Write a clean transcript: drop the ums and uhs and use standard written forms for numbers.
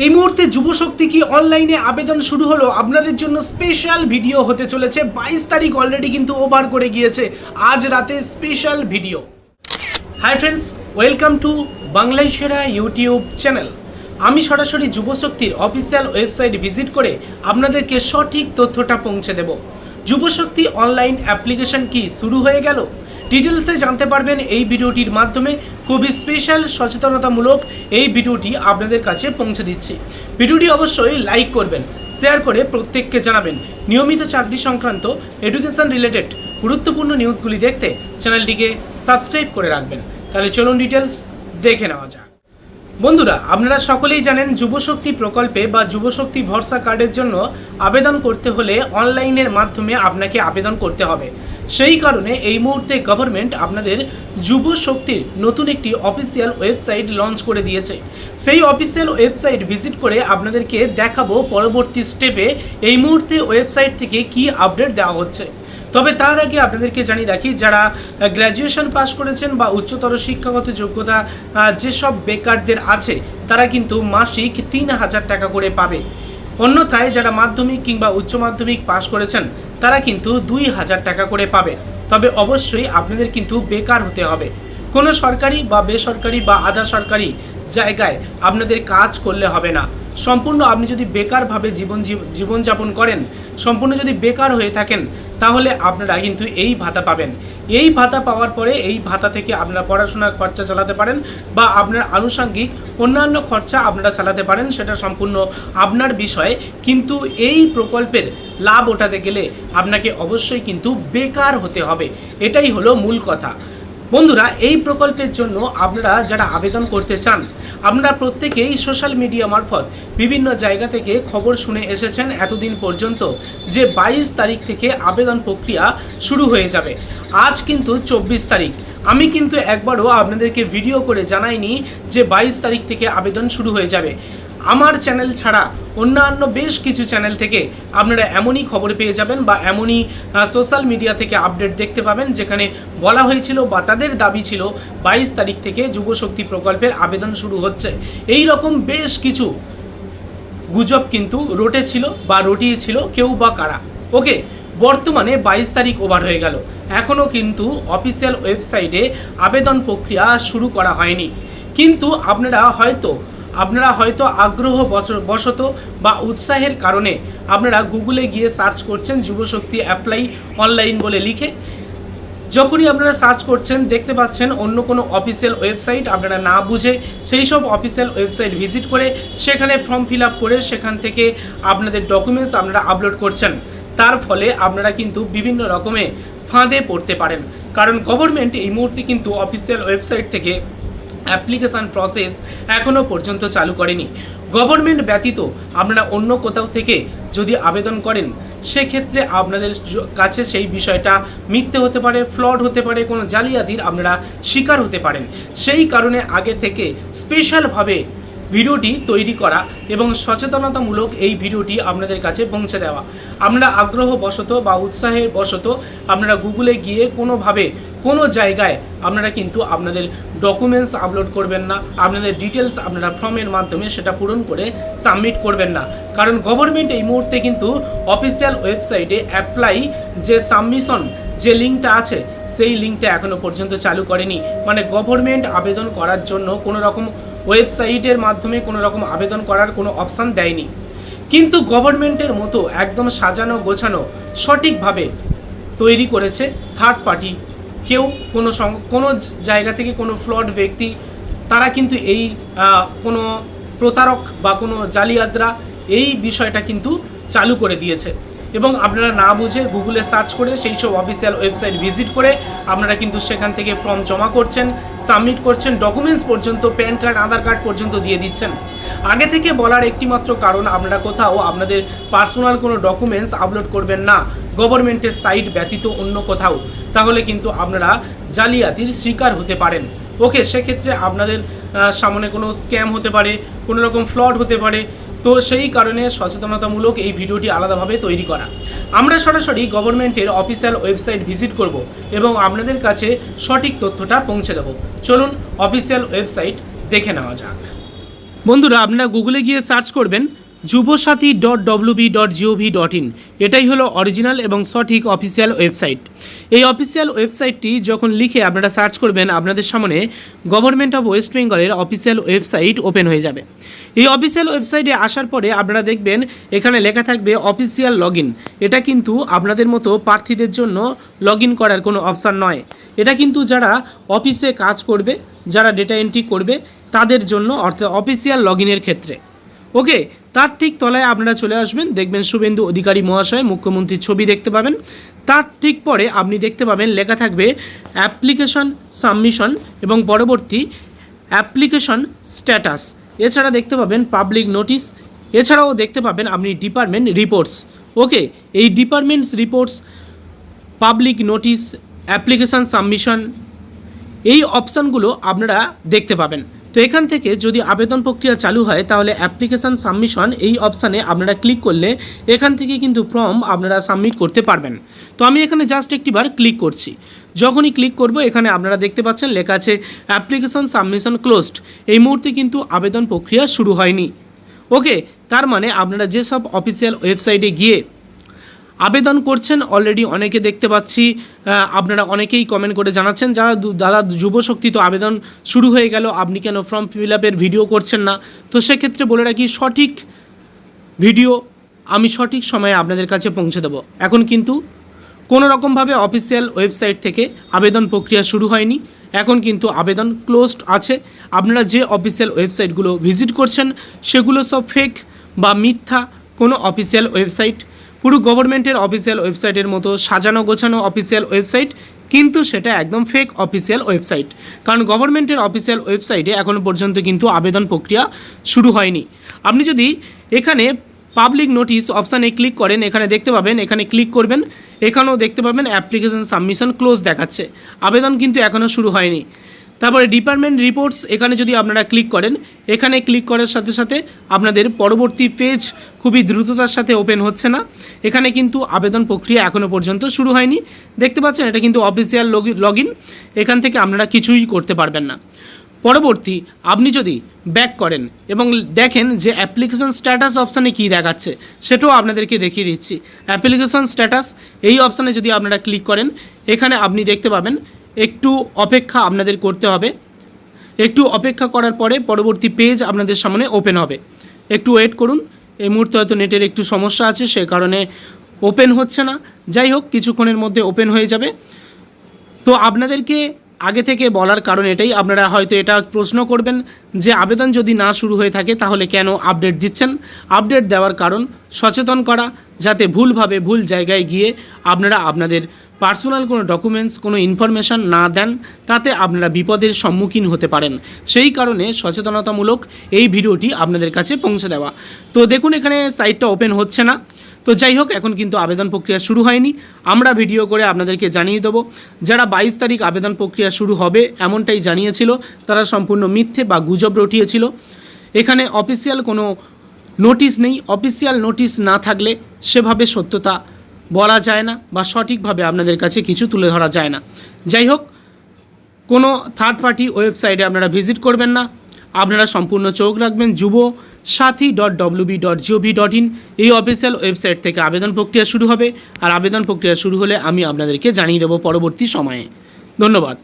এই মুহূর্তে যুবশক্তি কি অনলাইনে আবেদন শুরু হলো। আপনাদের জন্য স্পেশাল ভিডিও হতে চলেছে। 22 তারিখ অলরেডি কিন্তু ওভার করে গিয়েছে, আজ রাতে special video. Hi friends, welcome to বাংলায় সেরা ইউটিউব চ্যানেল। আমি সরাসরি যুবশক্তির অফিসিয়াল ওয়েবসাইট ভিজিট করে আপনাদেরকে সঠিক তথ্যটা পৌঁছে দেব। যুবশক্তি অনলাইন অ্যাপ্লিকেশন কি শুরু হয়ে গেল? ডিটেলসে জানতে পারবেন এই ভিডিওটির মাধ্যমে। খুবই স্পেশাল সচেতনতামূলক এই ভিডিওটি আপনাদের কাছে পৌঁছে দিচ্ছি। ভিডিওটি অবশ্যই লাইক করবেন, শেয়ার করে প্রত্যেককে জানাবেন। নিয়মিত চাকরি সংক্রান্ত এডুকেশন রিলেটেড গুরুত্বপূর্ণ নিউজগুলি দেখতে চ্যানেলটিকে সাবস্ক্রাইব করে রাখবেন। তাহলে চলুন ডিটেলস দেখে নেওয়া যাক। বন্ধুরা, আপনারা সকলেই জানেন যুবশক্তি প্রকল্পে বা যুবশক্তি ভরসা কার্ডের জন্য আবেদন করতে হলে অনলাইনের মাধ্যমে আপনাকে আবেদন করতে হবে। সেই কারণে এই মুহূর্তে গভর্নমেন্ট আপনাদের যুবশক্তির নতুন একটি অফিসিয়াল ওয়েবসাইট লঞ্চ করে দিয়েছে। সেই অফিসিয়াল ওয়েবসাইট ভিজিট করে আপনাদেরকে দেখাবো পরবর্তী স্টেপে এই মুহূর্তে ওয়েবসাইট থেকে কি আপডেট দেওয়া হচ্ছে। তবে তার আগে আপনাদেরকে জানিয়ে রাখি, যারা গ্র্যাজুয়েশন পাস করেছেন বা উচ্চতর শিক্ষাগত যোগ্যতা যেসব বেকারদের আছে তারা কিন্তু মাসিক 3,000 টাকা করে পাবে। অন্যথায় যারা মাধ্যমিক কিংবা উচ্চ মাধ্যমিক পাস করেছেন তারা কিন্তু 2,000 টাকা করে পাবে। তবে অবশ্যই আপনাদের কিন্তু বেকার হতে হবে। কোনো সরকারি বা বেসরকারি বা আধা সরকারি জায়গায় আপনাদের কাজ করলে হবে না। সম্পূর্ণ আপনি যদি বেকারভাবে জীবনযাপন করেন, সম্পূর্ণ যদি বেকার হয়ে থাকেন, তাহলে আপনারা কিন্তু এই ভাতা পাবেন। এই ভাতা পাওয়ার পরে এই ভাতা থেকে আপনারা পড়াশোনার খরচা চালাতে পারেন বা আপনার আনুষঙ্গিক অন্যান্য খরচা আপনারা চালাতে পারেন, সেটা সম্পূর্ণ আপনার বিষয়। কিন্তু এই প্রকল্পের লাভ ওঠাতে গেলে আপনাকে অবশ্যই কিন্তু বেকার হতে হবে, এটাই হলো মূল কথা। বন্ধুরা, এই প্রকল্পের জন্য আপনারা যারা আবেদন করতে চান, আপনারা প্রত্যেকেই সোশ্যাল মিডিয়া মারফত বিভিন্ন জায়গা থেকে খবর শুনে এসেছেন এতদিন পর্যন্ত যে 22 তারিখ থেকে আবেদন প্রক্রিয়া শুরু হয়ে যাবে। আজ কিন্তু 24 তারিখ। আমি কিন্তু একবারও আপনাদেরকে ভিডিও করে জানাইনি যে 22 তারিখ থেকে আবেদন শুরু হয়ে যাবে। আমার চ্যানেল ছাড়া অন্যান্য বেশ কিছু চ্যানেল থেকে আপনারা এমনই খবর পেয়ে যাবেন বা এমনই সোশ্যাল মিডিয়া থেকে আপডেট দেখতে পাবেন যেখানে বলা হয়েছিল বা তাদের দাবি ছিল 22 তারিখ থেকে যুবশক্তি প্রকল্পের আবেদন শুরু হচ্ছে। এই রকম বেশ কিছু গুজব কিন্তু রটেছিল বা রটিয়েছিল কেউ বা কারা। ওকে, বর্তমানে 22 তারিখ ওভার হয়ে গেল, এখনও কিন্তু অফিসিয়াল ওয়েবসাইটে আবেদন প্রক্রিয়া শুরু করা হয়নি। কিন্তু আপনারা হয়তো আগ্রহ বশত বা উৎসাহের কারণে আপনারা গুগলে গিয়ে সার্চ করছেন যুবশক্তি অ্যাপ্লাই অনলাইন বলে লিখে। যখনই আপনারা সার্চ করছেন দেখতে পাচ্ছেন অন্য কোনো অফিসিয়াল ওয়েবসাইট, আপনারা না বুঝে সেই সব অফিসিয়াল ওয়েবসাইট ভিজিট করে সেখানে ফর্ম ফিল আপ করে সেখান থেকে আপনাদের ডকুমেন্টস আপনারা আপলোড করছেন। তার ফলে আপনারা কিন্তু বিভিন্ন রকমের ফাঁদে পড়তে পারেন, কারণ গভর্নমেন্ট এই মুহূর্তে কিন্তু অফিসিয়াল ওয়েবসাইট থেকে অ্যাপ্লিকেশান প্রসেস এখনও পর্যন্ত চালু করেনি। গভর্নমেন্ট ব্যতীত আপনারা অন্য কোথাও থেকে যদি আবেদন করেন সেক্ষেত্রে আপনাদের কাছে সেই বিষয়টা মিথ্যে হতে পারে, ফ্লড হতে পারে, কোনো জালিয়াতির আপনারা শিকার হতে পারেন। সেই কারণে আগে থেকে স্পেশালভাবে ভিডিওটি তৈরি করা এবং সচেতনতামূলক এই ভিডিওটি আপনাদের কাছে পৌঁছে দেওয়া। আপনারা আগ্রহবশত বা উৎসাহের বশত আপনারা গুগলে গিয়ে কোনোভাবে কোনো জায়গায় আপনারা কিন্তু আপনাদের ডকুমেন্টস আপলোড করবেন না, আপনাদের ডিটেলস আপনারা ফর্মের মাধ্যমে সেটা পূরণ করে সাবমিট করবেন না। কারণ গভর্নমেন্ট এই মুহূর্তে কিন্তু অফিসিয়াল ওয়েবসাইটে অ্যাপ্লাই যে সাবমিশন যে লিঙ্কটা আছে সেই লিঙ্কটা এখনও পর্যন্ত চালু করেনি। মানে গভর্নমেন্ট আবেদন করার জন্য কোনো রকম ওয়েবসাইটের মাধ্যমে কোনো রকম আবেদন করার কোনো অপশান দেয়নি। কিন্তু গভর্নমেন্টের মতো একদম সাজানো গোছানো সঠিকভাবে তৈরি করেছে থার্ড পার্টি কেউ, কোনো জায়গা থেকে কোনো ফ্লড ব্যক্তি, তারা কিন্তু এই কোনো প্রতারক বা কোনো জালিয়াতরা এই বিষয়টা কিন্তু চালু করে দিয়েছে। এবং আপনারা না বুঝে গুগলে সার্চ করে সেই সব অফিসিয়াল ওয়েবসাইট ভিজিট করে আপনারা কিন্তু সেখান থেকে ফর্ম জমা করছেন, সাবমিট করছেন, ডকুমেন্টস পর্যন্ত প্যান কার্ড, আধার কার্ড পর্যন্ত দিয়ে দিচ্ছেন। আগে থেকে বলার একটিমাত্র কারণ, আপনারা কোথাও আপনাদের পার্সোনাল কোনো ডকুমেন্টস আপলোড করবেন না গভর্নমেন্টের সাইট ব্যতীত অন্য কোথাও, তাহলে কিন্তু আপনারা জালিয়াতির শিকার হতে পারেন। ওকে, সেক্ষেত্রে আপনাদের সামনে কোনো স্ক্যাম হতে পারে, কোনো রকম ফ্লড হতে পারে। তো সেই কারণে সচেতনতামূলক এই ভিডিওটি আলাদাভাবে তৈরি করা। আমরা সরাসরি গভর্নমেন্টের অফিসিয়াল ওয়েবসাইট ভিজিট করব এবং আপনাদের কাছে সঠিক তথ্যটা পৌঁছে দেব। চলুন অফিসিয়াল ওয়েবসাইট দেখে নেওয়া যাক। বন্ধুরা, আপনারা গুগলে গিয়ে সার্চ করবেন যুবসাথী.wb.gov.in। এটাই হলো অরিজিনাল এবং সঠিক অফিসিয়াল ওয়েবসাইট। এই অফিসিয়াল ওয়েবসাইটটি যখন লিখে আপনারা সার্চ করবেন, আপনাদের সামনে গভর্নমেন্ট অফ ওয়েস্ট বেঙ্গলের অফিসিয়াল ওয়েবসাইট ওপেন হয়ে যাবে। এই অফিসিয়াল ওয়েবসাইটে আসার পরে আপনারা দেখবেন এখানে লেখা থাকবে অফিসিয়াল লগ ইন। এটা কিন্তু আপনাদের মতো প্রার্থীদের জন্য লগ ইন করার কোনো অপশান নয়। এটা কিন্তু যারা অফিসে কাজ করবে, যারা ডেটা এন্ট্রি করবে তাদের জন্য, অর্থাৎ অফিসিয়াল লগ ইনের ক্ষেত্রে। ওকে, তার ঠিক তলায় আপনারা চলে আসবেন, দেখবেন শুভেন্দু অধিকারী মহাশয় মুখ্যমন্ত্রীর ছবি দেখতে পাবেন। তার ঠিক পরে আপনি দেখতে পাবেন লেখা থাকবে অ্যাপ্লিকেশন সাবমিশন এবং পরবর্তী অ্যাপ্লিকেশন স্ট্যাটাস। এছাড়া দেখতে পাবেন পাবলিক নোটিশ, এছাড়াও দেখতে পাবেন আপনি ডিপার্টমেন্ট রিপোর্টস। ওকে, এই departments reports, public notice, application submission, এই অপশানগুলো আপনারা দেখতে পাবেন। তো এখান থেকে যদি আবেদন প্রক্রিয়া চালু হয় তাহলে অ্যাপ্লিকেশান সাবমিশন এই অপশানে আপনারা ক্লিক করলে এখান থেকে কিন্তু ফর্ম আপনারা সাবমিট করতে পারবেন। তো আমি এখানে জাস্ট একটিবার ক্লিক করছি। যখনই ক্লিক করব এখানে আপনারা দেখতে পাচ্ছেন লেখা আছে অ্যাপ্লিকেশান সাবমিশন ক্লোজড। এই মুহূর্তে কিন্তু আবেদন প্রক্রিয়া শুরু হয়নি। ওকে, তার মানে আপনারা যেসব অফিসিয়াল ওয়েবসাইটে গিয়ে আবেদন করছেন, অলরেডি অনেকে দেখতে পাচ্ছি আপনারা অনেকেই কমেন্ট করে জানাচ্ছেন দাদা যুবশক্তি তো আবেদন শুরু হয়ে গেল, আপনি কেন ফর্ম ফিল আপের ভিডিও করছেন না? তো সেক্ষেত্রে বলে রাখি, সঠিক ভিডিও আমি সঠিক সময়ে আপনাদের কাছে পৌঁছে দেবো। এখন কিন্তু কোনো রকমভাবে অফিসিয়াল ওয়েবসাইট থেকে আবেদন প্রক্রিয়া শুরু হয়নি, এখন কিন্তু আবেদন ক্লোজড আছে। আপনারা যে অফিসিয়াল ওয়েবসাইটগুলো ভিজিট করছেন সেগুলো সব ফেক বা মিথ্যা কোনো অফিসিয়াল ওয়েবসাইট। পুরো গভর্নমেন্টের অফিসিয়াল ওয়েবসাইটের মতো সাজানো গোছানো অফিসিয়াল ওয়েবসাইট, কিন্তু সেটা একদম ফেক অফিসিয়াল ওয়েবসাইট। কারণ গভর্নমেন্টের অফিসিয়াল ওয়েবসাইটে এখনও পর্যন্ত কিন্তু আবেদন প্রক্রিয়া শুরু হয়নি। আপনি যদি এখানে পাবলিক নোটিশ অপশানে ক্লিক করেন, এখানে দেখতে পাবেন, এখানে ক্লিক করবেন, এখানেও দেখতে পাবেন অ্যাপ্লিকেশন সাবমিশন ক্লোজ দেখাচ্ছে, আবেদন কিন্তু এখনও শুরু হয়নি। তারপরে ডিপার্টমেন্ট রিপোর্টস, এখানে যদি আপনারা ক্লিক করেন, এখানে ক্লিক করার সাথে সাথে আপনাদের পরবর্তী পেজ খুবই দ্রুততার সাথে ওপেন হচ্ছে না। এখানে কিন্তু আবেদন প্রক্রিয়া এখনও পর্যন্ত শুরু হয়নি। দেখতে পাচ্ছেন এটা কিন্তু অফিসিয়াল লগ ইন, এখান থেকে আপনারা কিছুই করতে পারবেন না। পরবর্তী আপনি যদি ব্যাক করেন এবং দেখেন যে অ্যাপ্লিকেশন স্ট্যাটাস অপশানে কী দেখাচ্ছে, সেটাও আপনাদেরকে দেখিয়ে দিচ্ছি। অ্যাপ্লিকেশন স্ট্যাটাস এই অপশানে যদি আপনারা ক্লিক করেন, এখানে আপনি দেখতে পাবেন একটু অপেক্ষা আপনাদের করতে হবে। একটু অপেক্ষা করার পরে পরবর্তী পেজ আপনাদের সামনে ওপেন হবে। একটু ওয়েট করুন, এই মুহূর্তে হয়তো নেটের একটু সমস্যা আছে, সে কারণে ওপেন হচ্ছে না। যাই হোক, কিছুক্ষণের মধ্যে ওপেন হয়ে যাবে। তো আপনাদেরকে আগে থেকে বলার কারণ এটাই, আপনারা হয়তো এটা প্রশ্ন করবেন যে আবেদন যদি না শুরু হয়ে থাকে তাহলে কেন আপডেট দিচ্ছেন? আপডেট দেওয়ার কারণ সচেতন করা, যাতে ভুলভাবে ভুল জায়গায় গিয়ে আপনারা আপনাদের পার্সোনাল কোনো ডকুমেন্টস, কোনো ইনফরমেশান না দেন, তাতে আপনারা বিপদের সম্মুখীন হতে পারেন। সেই কারণে সচেতনতামূলক এই ভিডিওটি আপনাদের কাছে পৌঁছে দেওয়া। তো দেখুন এখানে সাইটটা ওপেন হচ্ছে না। তো যাই হোক, এখন কিন্তু আবেদন প্রক্রিয়া শুরু হয়নি। আমরা ভিডিও করে আপনাদেরকে জানিয়ে দেবো, যারা 22 তারিখ আবেদন প্রক্রিয়া শুরু হবে এমনটাই জানিয়েছিল, তারা সম্পূর্ণ মিথ্যে বা গুজব রটিয়েছিল। এখানে অফিসিয়াল কোনো নোটিশ নেই। অফিসিয়াল নোটিশ না থাকলে সেভাবে সত্যতা বলা যায় না বা সঠিকভাবে আপনাদের কাছে কিছু তুলে ধরা যায় না। যাই হোক, কোনো থার্ড পার্টি ওয়েবসাইটে আপনারা ভিজিট করবেন না, আপনারা সম্পূর্ণ চোখ রাখবেন যুবসাথী.wb.gov.in। এই অফিসিয়াল ওয়েবসাইট থেকে আবেদন প্রক্রিয়া শুরু হবে, আর আবেদন প্রক্রিয়া শুরু হলে আমি আপনাদেরকে জানিয়ে দেবো পরবর্তী সময়ে। ধন্যবাদ।